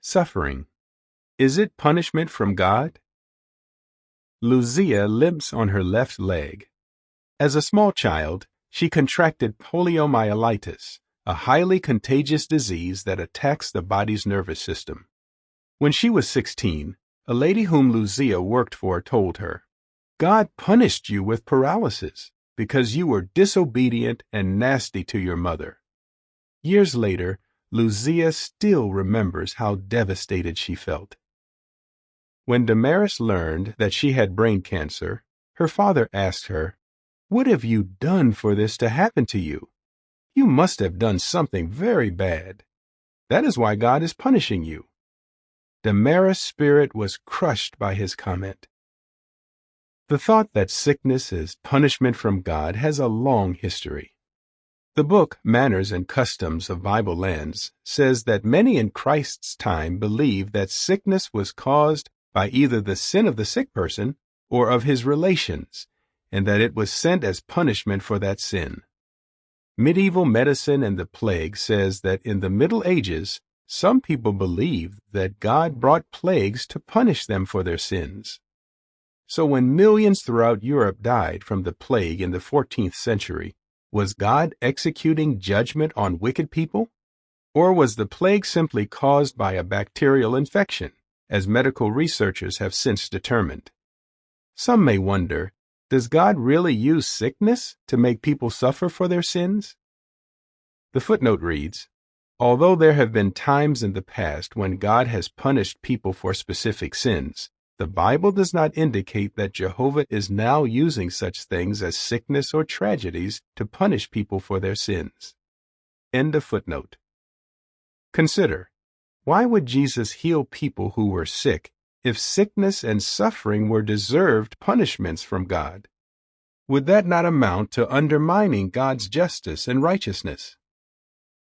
Suffering. Is it punishment from God? Luzia limps on her left leg. As a small child, she contracted poliomyelitis, a highly contagious disease that attacks the body's nervous system. When she was 16, a lady whom Luzia worked for told her, "God punished you with paralysis because you were disobedient and nasty to your mother." Years later, Luzia still remembers how devastated she felt. When Damaris learned that she had brain cancer, her father asked her, "What have you done for this to happen to you? You must have done something very bad. That is why God is punishing you." Damaris' spirit was crushed by his comment. The thought that sickness is punishment from God has a long history. The book Manners and Customs of Bible Lands says that many in Christ's time believed that sickness was caused by either the sin of the sick person or of his relations, and that it was sent as punishment for that sin. Medieval medicine and the plague says that in the Middle Ages, some people believed that God brought plagues to punish them for their sins. So when millions throughout Europe died from the plague in the 14th century, was God executing judgment on wicked people? Or was the plague simply caused by a bacterial infection, as medical researchers have since determined? Some may wonder, does God really use sickness to make people suffer for their sins? The footnote reads, although there have been times in the past when God has punished people for specific sins, the Bible does not indicate that Jehovah is now using such things as sickness or tragedies to punish people for their sins. End of footnote. Consider, why would Jesus heal people who were sick if sickness and suffering were deserved punishments from God? Would that not amount to undermining God's justice and righteousness?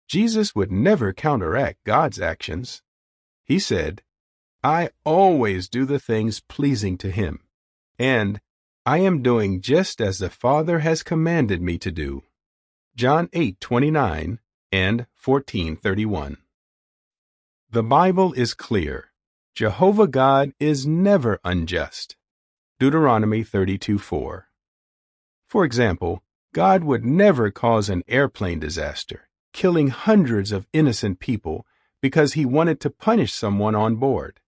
Jesus would never counteract God's actions. He said, "I always do the things pleasing to him," and "I am doing just as the Father has commanded me to do." John 8:29 and 14:31. The Bible is clear. Jehovah God is never unjust. Deuteronomy 32:4. For example, God would never cause an airplane disaster, killing hundreds of innocent people because he wanted to punish someone on board.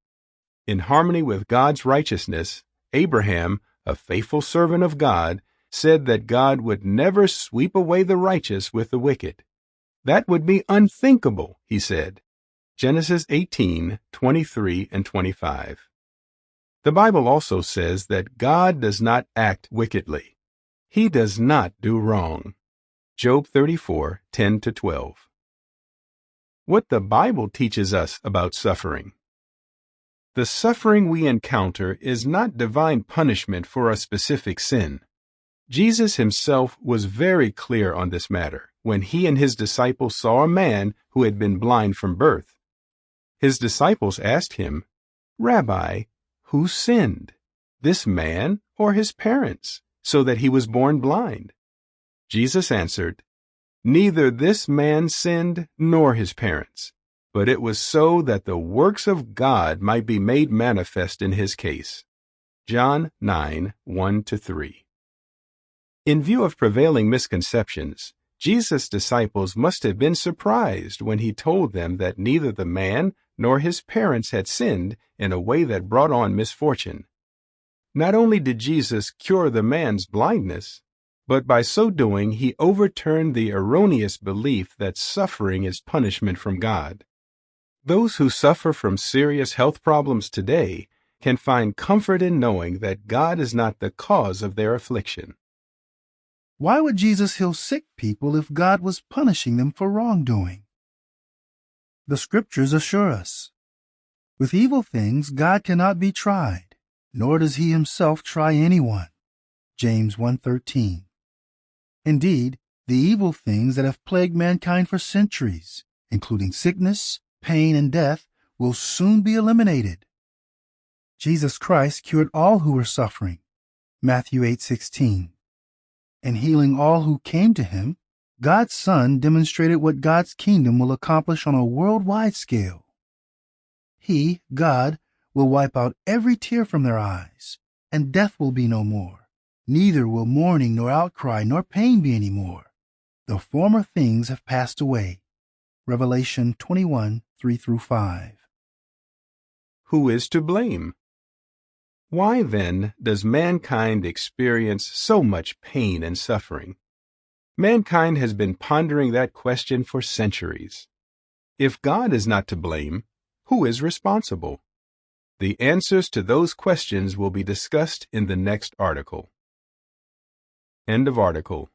In harmony with God's righteousness, Abraham, a faithful servant of God, said that God would never sweep away the righteous with the wicked. That would be unthinkable, he said. Genesis 18:23 and 25. The Bible also says that God does not act wickedly. He does not do wrong. Job 34:10-12. What the Bible teaches us about suffering. The suffering we encounter is not divine punishment for a specific sin. Jesus himself was very clear on this matter when he and his disciples saw a man who had been blind from birth. His disciples asked him, "Rabbi, who sinned, this man or his parents, so that he was born blind?" Jesus answered, "Neither this man sinned nor his parents, but it was so that the works of God might be made manifest in his case." John 9:1-3. In view of prevailing misconceptions, Jesus' disciples must have been surprised when he told them that neither the man nor his parents had sinned in a way that brought on misfortune. Not only did Jesus cure the man's blindness, but by so doing he overturned the erroneous belief that suffering is punishment from God. Those who suffer from serious health problems today can find comfort in knowing that God is not the cause of their affliction. Why would Jesus heal sick people if God was punishing them for wrongdoing? The scriptures assure us, with evil things God cannot be tried, nor does he himself try anyone. James 1:13. Indeed, the evil things that have plagued mankind for centuries, including sickness, pain, and death, will soon be eliminated. Jesus Christ cured all who were suffering, Matthew 8:16. In healing all who came to him, God's Son demonstrated what God's kingdom will accomplish on a worldwide scale. He, God, will wipe out every tear from their eyes, and death will be no more. Neither will mourning nor outcry nor pain be any more. The former things have passed away. Revelation 21, 3-5. Who is to blame? Why, then, does mankind experience so much pain and suffering? Mankind has been pondering that question for centuries. If God is not to blame, who is responsible? The answers to those questions will be discussed in the next article. End of article.